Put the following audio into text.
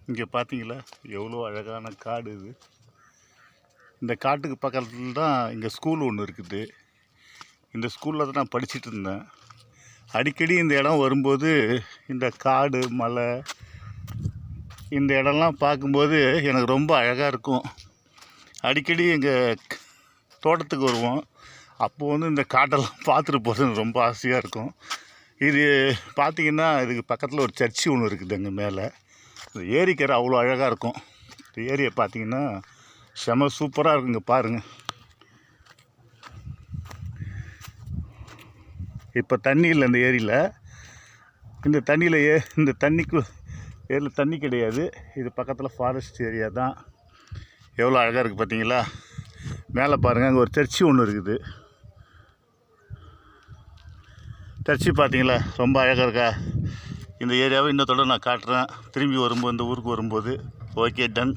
இங்கே பார்த்தீங்களா எவ்வளோ அழகான காடு இது. இந்த காட்டுக்கு பக்கத்தில் தான் இங்கே ஸ்கூல் ஒன்று இருக்குது. இந்த ஸ்கூலில் தான் நான் படிச்சுட்டு இருந்தேன். அடிக்கடி இந்த இடம் வரும்போது இந்த காடு மலை இந்த இடம்லாம் பார்க்கும்போது எனக்கு ரொம்ப அழகாக இருக்கும். அடிக்கடி எங்கள் தோட்டத்துக்கு வருவோம். அப்போது இந்த காட்டெல்லாம் பார்த்துட்டு போகிறது எனக்கு ரொம்ப ஆசையாக இருக்கும். இது பார்த்திங்கன்னா இதுக்கு பக்கத்தில் ஒரு சர்ச்சு ஒன்று இருக்குது. அங்கே மேலே இந்த ஏரிக்கரை அவ்வளோ அழகாக இருக்கும். இந்த ஏரியை பார்த்திங்கன்னா செம சூப்பராக இருக்குங்க. பாருங்கள், இப்போ தண்ணி இல்லை இந்த ஏரியில். இந்த தண்ணியில் இந்த தண்ணிக்கு ஏரியில் தண்ணி கிடையாது. இது பக்கத்தில் ஃபாரஸ்ட் ஏரியா தான். எவ்வளோ அழகாக இருக்குது பார்த்தீங்களா. மேலே பாருங்கள், அங்கே ஒரு சர்ச்சு ஒன்று இருக்குது. சர்ச்சு பார்த்தீங்களா ரொம்ப அழகாக இருக்கா. இந்த ஏரியாவை இன்னத்தோடு நான் காட்டுறேன் திரும்பி வரும்போது, இந்த ஊருக்கு வரும்போது. Okay, ton.